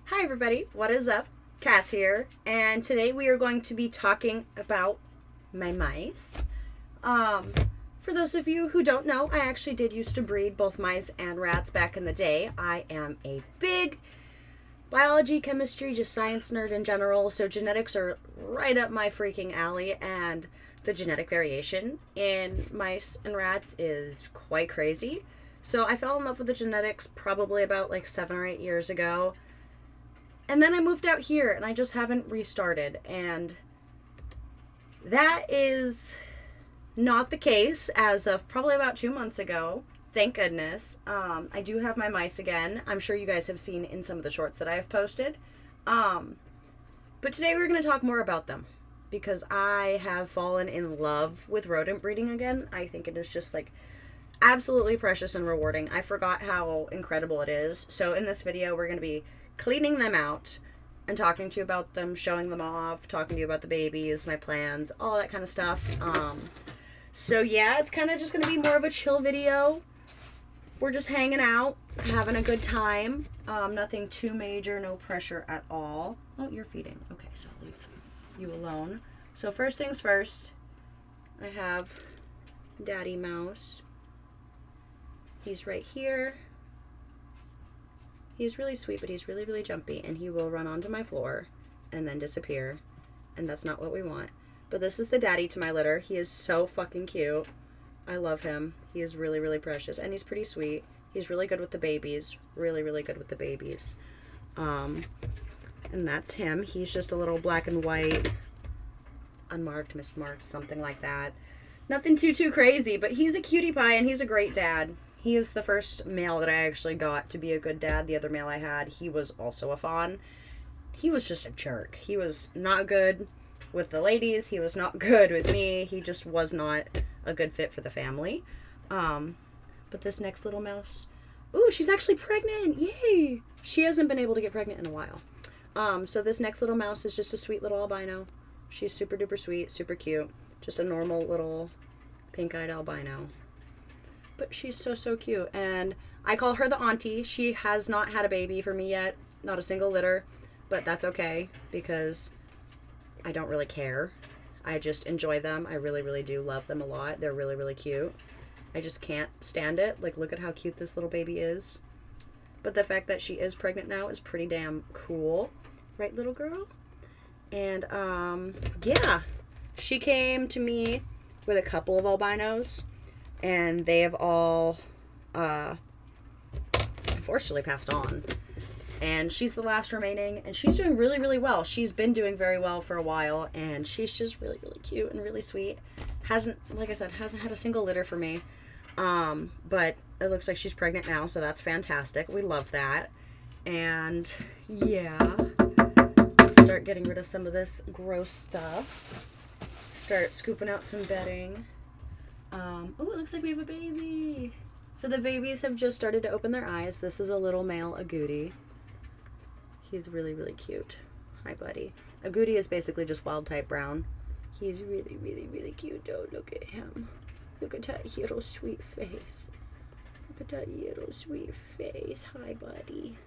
Hi everybody, what is up? Cass here, and today we are going to be talking about my mice. Um, for those of you who don't know, I actually did used to breed both mice and rats back in the day. I am a big biology, chemistry, just science nerd in general, so genetics are right up my freaking alley, and the genetic variation in mice and rats is quite crazy. So I fell in love with the genetics probably about like 7 or 8 years ago. And then I moved out here and I just haven't restarted. And that is not the case as of probably about 2 months ago. Thank goodness. I do have my mice again. I'm sure you guys have seen in some of the shorts that I have posted. But today we're going to talk more about them because I have fallen in love with rodent breeding again. I think it is just like absolutely precious and rewarding. I forgot how incredible it is. So in this video, we're going to be cleaning them out and talking to you about them, showing them off, talking to you about the babies, my plans, all that kind of stuff. So yeah, it's kind of just going to be more of a chill video. We're just hanging out, having a good time. Nothing too major, no pressure at all. Oh, you're feeding. Okay, so I'll leave you alone. So first things first, I have Daddy Mouse. He's right here. He's really sweet, but he's really, really jumpy, and he will run onto my floor and then disappear, and that's not what we want. But this is the daddy to my litter. He is so fucking cute. I love him. He is really, really precious, and he's pretty sweet. He's really good with the babies. Really, really good with the babies. And that's him. He's just a little black and white, unmarked, mismarked, something like that. Nothing too crazy, but he's a cutie pie, and he's a great dad. He is the first male that I actually got to be a good dad. The other male I had, he was also a fawn. He was just a jerk. He was not good with the ladies. He was not good with me. He just was not a good fit for the family. But this next little mouse, ooh, she's actually pregnant. Yay! She hasn't been able to get pregnant in a while. So this next little mouse is just a sweet little albino. She's super duper sweet, super cute. Just a normal little pink-eyed albino. But she's so cute, and I call her the auntie. She has not had a baby for me yet, not a single litter, but that's okay because I don't really care. I just enjoy them. I really do love them a lot. They're really cute. I just can't stand it. Like, look at how cute this little baby is. But the fact that she is pregnant now is pretty damn cool. Right, little girl? And, yeah. She came to me with a couple of albinos, and they have all, unfortunately passed on. And she's the last remaining, and she's doing really well. She's been doing very well for a while, and she's just really cute and really sweet. Hasn't, like I said, hasn't had a single litter for me. But it looks like she's pregnant now, so that's fantastic. We love that. And, yeah. Let's start getting rid of some of this gross stuff. Start scooping out some bedding. Oh, it looks like we have a baby. So the babies have just started to open their eyes. This is a little male agouti. He's really cute. Hi, buddy. Agouti is basically just wild type brown. He's really cute, though. Look at him. Look at that little sweet face. Look at that little sweet face. Hi, buddy.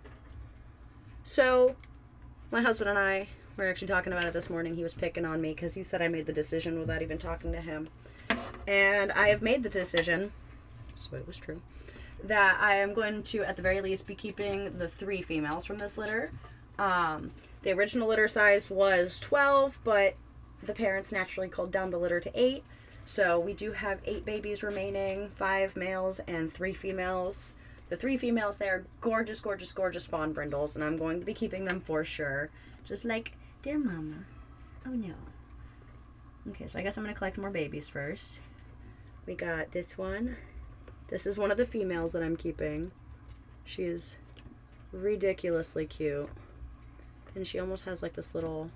So, my husband and I were actually talking about it this morning. He was picking on me because he said I made the decision without even talking to him. And I have made the decision, so it was true, that I am going to, at the very least, be keeping the 3 females from this litter. The original litter size was 12, but the parents naturally culled down the litter to 8. So we do have 8 babies remaining, 5 males and 3 females. The 3 females, they are gorgeous fawn brindles, and I'm going to be keeping them for sure. Just like their mama. Oh no. Okay, so I guess I'm going to collect more babies first. We got this one. This is one of the females that I'm keeping. She is ridiculously cute. And she almost has like this little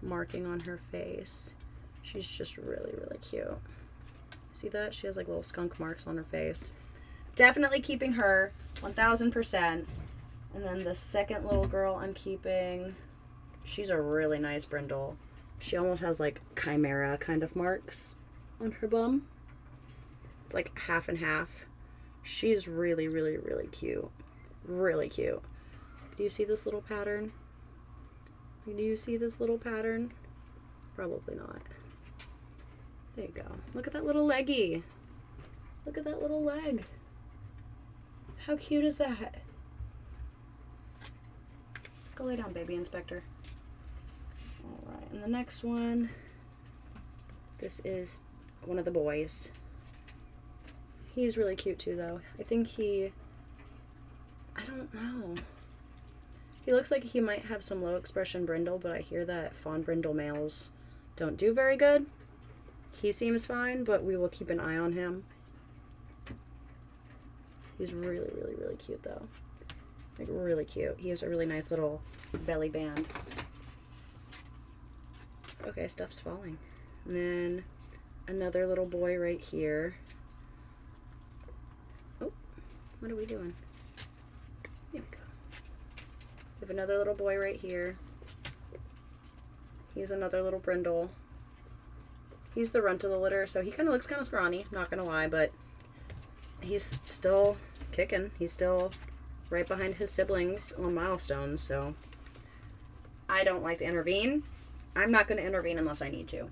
marking on her face. She's just really cute. See that? She has like little skunk marks on her face. Definitely keeping her 1000%. And then the second little girl I'm keeping, she's a really nice brindle. She almost has like chimera kind of marks on her bum. It's like half and half. She's really cute. Really cute. Do you see this little pattern? Do you see this little pattern? Probably not. There you go. Look at that little leggy. Look at that little leg. How cute is that? Go lay down, baby inspector. Alright, and the next one, this is one of the boys. He's really cute too, though. I think I don't know. He looks like he might have some low expression brindle, but I hear that fawn brindle males don't do very good. He seems fine, but we will keep an eye on him. He's really, really, really cute, though. Like, really cute. He has a really nice little belly band. Okay, stuff's falling. And then another little boy right here. Oh, what are we doing? There we go. We have another little boy right here. He's another little brindle. He's the runt of the litter, so he kind of looks kind of scrawny, not gonna lie, but he's still kicking. He's still right behind his siblings on milestones, so I don't like to intervene. I'm not going to intervene unless I need to.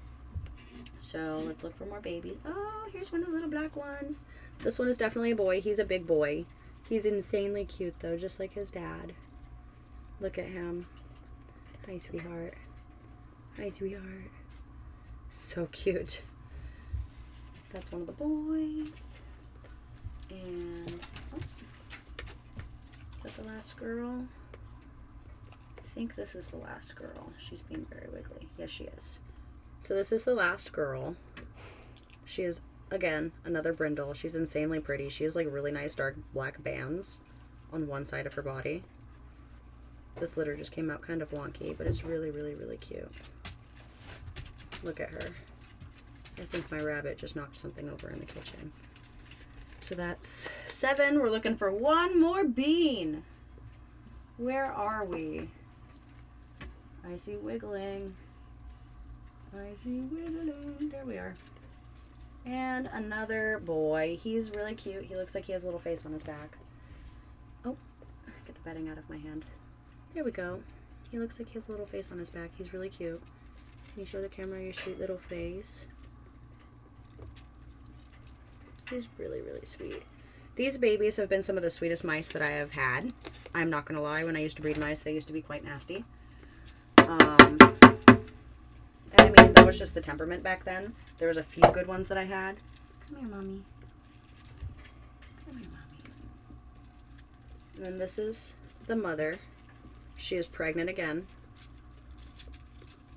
So let's look for more babies. Oh, here's one of the little black ones. This one is definitely a boy. He's a big boy. He's insanely cute, though, just like his dad. Look at him. Hi, sweetheart. Hi, sweetheart. So cute. That's one of the boys. And oh, is that the last girl? I think this is the last girl. She's being very wiggly. Yes, she is. So this is the last girl. She is, again, another brindle. She's insanely pretty. She has like really nice dark black bands on one side of her body. This litter just came out kind of wonky, but it's really, really, really cute. Look at her. I think my rabbit just knocked something over in the kitchen. So that's 7. We're looking for one more bean. Where are we? I see wiggling. I see wiggling. There we are. And another boy. He's really cute. He looks like he has a little face on his back. Oh, get the bedding out of my hand. There we go. He looks like he has a little face on his back. He's really cute. Can you show the camera your sweet little face? He's really, really sweet. These babies have been some of the sweetest mice that I have had. I'm not going to lie. When I used to breed mice, they used to be quite nasty. And I mean, that was just the temperament back then. There was a few good ones that I had. Come here, Mommy. Come here, Mommy. And then this is the mother. She is pregnant again.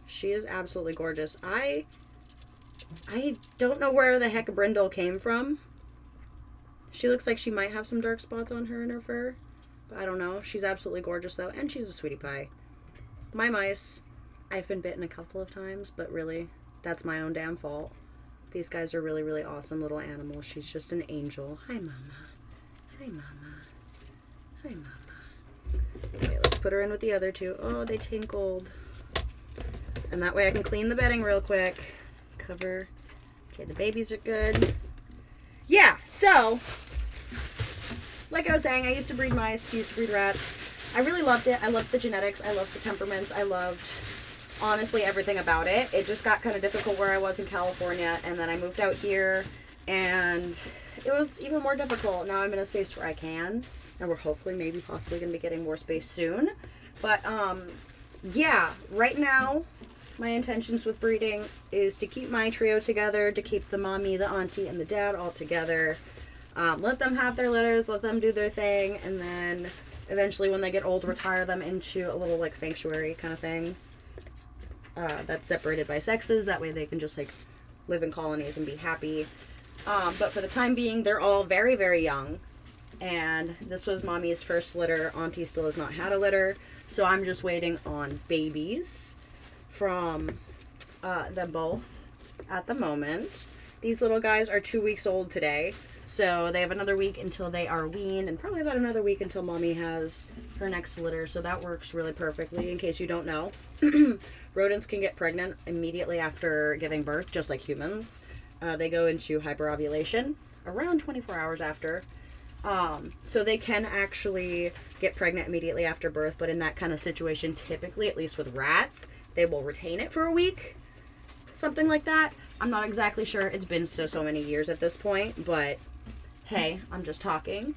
She is absolutely gorgeous. I don't know where the heck Brindle came from. She looks like she might have some dark spots on her in her fur. But I don't know. She's absolutely gorgeous, though. And she's a sweetie pie. My mice, I've been bitten a couple of times, but really, that's my own damn fault. These guys are really, really awesome little animals. She's just an angel. Hi, Mama. Hi, Mama. Hi, Mama. Okay, let's put her in with the other two. Oh, they tinkled. And that way I can clean the bedding real quick. Cover. Okay, the babies are good. Yeah, so, like I was saying, I used to breed mice, used to breed rats. I really loved it. I loved the genetics. I loved the temperaments. I loved, honestly, everything about it. It just got kind of difficult where I was in California, and then I moved out here, and it was even more difficult. Now I'm in a space where I can, and we're hopefully maybe possibly going to be getting more space soon. But, yeah, right now, my intentions with breeding is to keep my trio together, to keep the mommy, the auntie, and the dad all together. Let them have their litters, let them do their thing, and then eventually when they get old, retire them into a little, like, sanctuary kind of thing that's separated by sexes. That way they can just, like, live in colonies and be happy. But for the time being, they're all very, very young. And this was mommy's first litter. Auntie still has not had a litter. So I'm just waiting on babies from them both at the moment. These little guys are 2 weeks old today. So they have another week until they are weaned, and probably about another week until mommy has her next litter. So that works really perfectly. In case you don't know, rodents can get pregnant immediately after giving birth, just like humans. They go into hyperovulation around 24 hours after. So they can actually get pregnant immediately after birth, but in that kind of situation, typically, at least with rats, they will retain it for a week. Something like that. I'm not exactly sure. It's been so many years at this point, but hey, I'm just talking.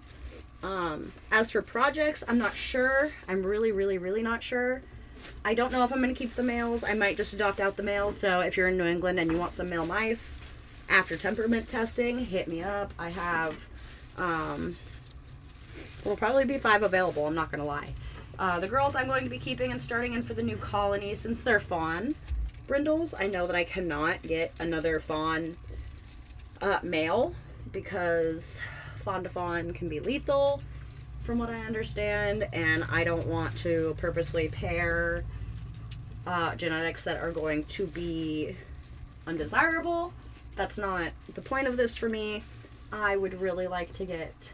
As for projects, I'm not sure. I'm really not sure. I don't know if I'm going to keep the males. I might just adopt out the males. So if you're in New England and you want some male mice after temperament testing, hit me up. I have, will probably be 5 available. I'm not going to lie. The girls I'm going to be keeping and starting in for the new colony, since they're fawn brindles, I know that I cannot get another fawn male because fawn to fawn can be lethal from what I understand, and I don't want to purposely pair genetics that are going to be undesirable. That's not the point of this for me. I would really like to get,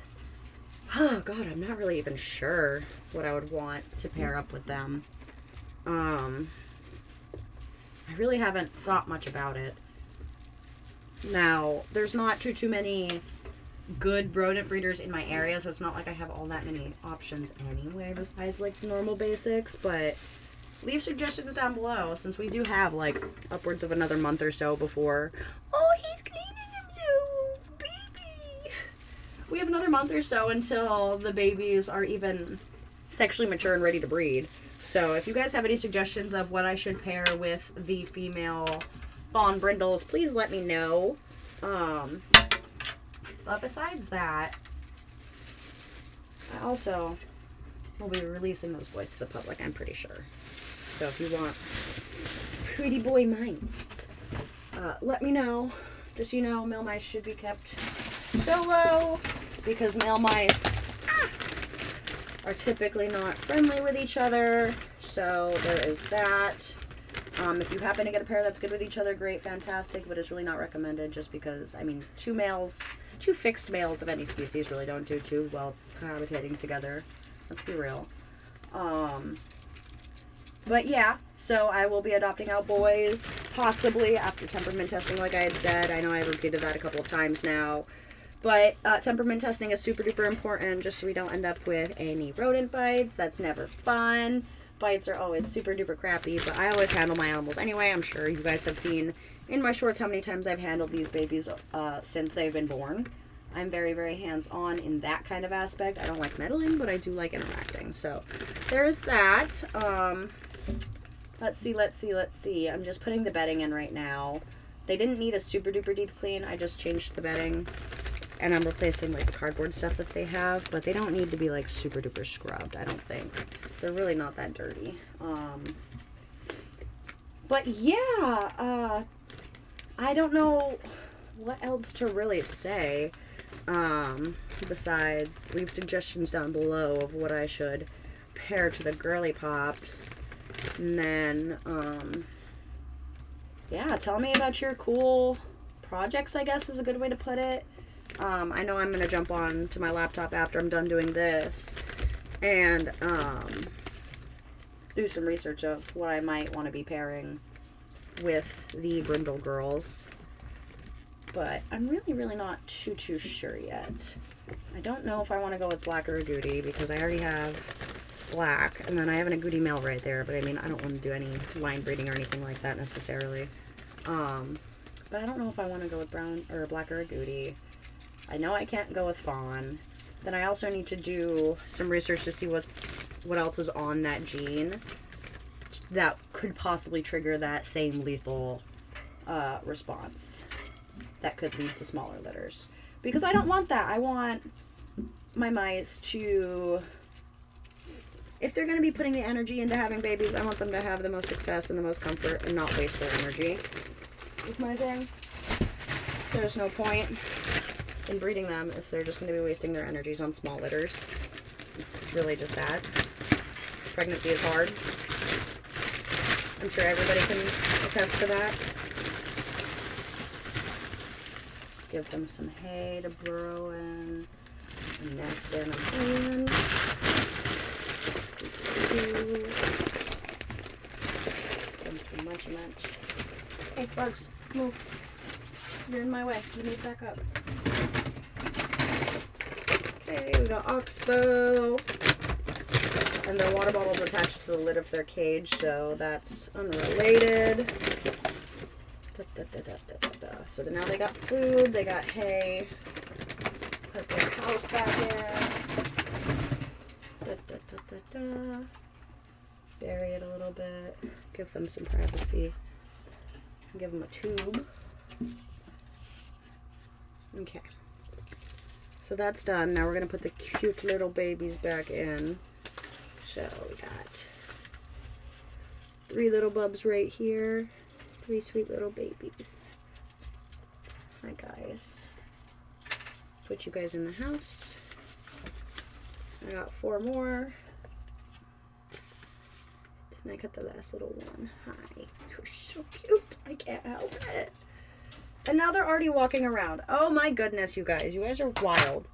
oh god, I'm not really even sure what I would want to pair up with them. I really haven't thought much about it. Now, there's not too many good rodent breeders in my area, so it's not like I have all that many options anyway besides like the normal basics, but leave suggestions down below since we do have like upwards of another month or so before. Oh, he's cleaning himself, baby. We have another month or so until the babies are even sexually mature and ready to breed. So if you guys have any suggestions of what I should pair with the female fawn brindles, please let me know. But besides that, I also will be releasing those boys to the public, I'm pretty sure. So if you want pretty boy mice, let me know. Just so you know, male mice should be kept solo because male mice are typically not friendly with each other. So there is that. If you happen to get a pair that's good with each other, great, fantastic, but it's really not recommended just because, I mean, two fixed males of any species really don't do too well cohabitating together. Let's be real. But yeah, so I will be adopting out boys, possibly after temperament testing, like I had said. I know I've repeated that a couple of times now. But temperament testing is super duper important just so we don't end up with any rodent bites. That's never fun. Bites are always super duper crappy, but I always handle my animals anyway. I'm sure you guys have seen in my shorts how many times I've handled these babies since they've been born. I'm very hands-on in that kind of aspect. I don't like meddling, but I do like interacting. So there's that. Let's see. I'm just putting the bedding in right now. They didn't need a super duper deep clean. I just changed the bedding. And I'm replacing like the cardboard stuff that they have, but they don't need to be like super duper scrubbed, I don't think. They're really not that dirty. But yeah, I don't know what else to really say. Besides leave suggestions down below of what I should pair to the girly pops. And then, yeah, tell me about your cool projects, I guess is a good way to put it. I know I'm going to jump on to my laptop after I'm done doing this and do some research of what I might want to be pairing with the brindle girls. But I'm really not too sure yet. I don't know if I want to go with black or agouti because I already have black, and then I have an agouti male right there, but I mean, I don't want to do any line breeding or anything like that necessarily. But I don't know if I want to go with brown or black or agouti. I know I can't go with fawn. Then I also need to do some research to see what else is on that gene that could possibly trigger that same lethal response that could lead to smaller litters. Because I don't want that. I want my mice to, if they're going to be putting the energy into having babies, I want them to have the most success and the most comfort and not waste their energy. That's my thing. There's no point in breeding them if they're just going to be wasting their energies on small litters. It's really just that. Pregnancy is hard. I'm sure everybody can attest to that. Let's give them some hay to burrow in and nest in again. Munchy. Hey, bugs, move. You're in my way. You need to back up. Okay, we got Oxbow. And their water bottle's attached to the lid of their cage, so that's unrelated. So now they got food, they got hay. Put their house back in. Bury it a little bit. Give them some privacy. Give them a tube. Okay. So that's done. Now we're going to put the cute little babies back in. So we got 3 little bubs right here. 3 sweet little babies. Hi guys. Put you guys in the house. I got 4 more. And I got the last little one. Hi. You're so cute. I can't help it. And now they're already walking around. Oh my goodness, you guys. You guys are wild.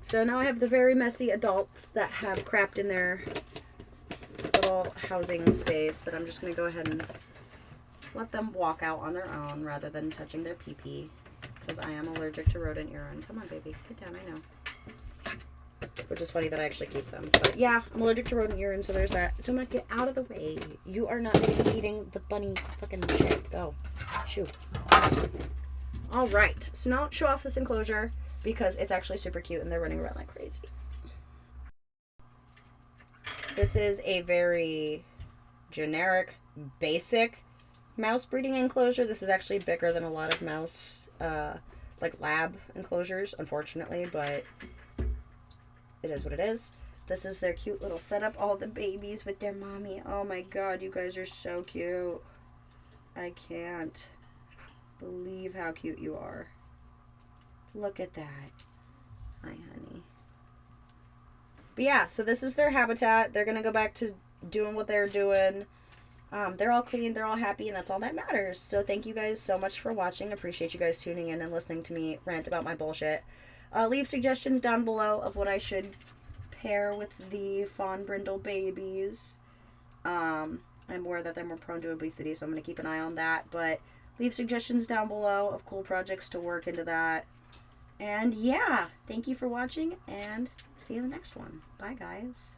So now I have the very messy adults that have crapped in their little housing space that I'm just going to go ahead and let them walk out on their own rather than touching their pee-pee. Because I am allergic to rodent urine. Come on, baby. Get down, I know. Which is funny that I actually keep them. But yeah, I'm allergic to rodent urine, so there's that. So I'm going to get out of the way. You are not going to be eating the bunny fucking shit. Oh, shoot. Alright, so now let's show off this enclosure because it's actually super cute and they're running around like crazy. This is a very generic, basic mouse breeding enclosure. This is actually bigger than a lot of mouse, like lab enclosures, unfortunately, but it is what it is. This is their cute little setup. All the babies with their mommy. Oh my god, you guys are so cute. I can't believe how cute you are. Look at that. Hi, honey. But yeah, so this is their habitat. They're going to go back to doing what they're doing. They're all clean, they're all happy, and that's all that matters. So thank you guys so much for watching. Appreciate you guys tuning in and listening to me rant about my bullshit. Leave suggestions down below of what I should pair with the fawn brindle babies. I'm aware that they're more prone to obesity, so I'm going to keep an eye on that. But leave suggestions down below of cool projects to work into that. And yeah, thank you for watching, and see you in the next one. Bye, guys.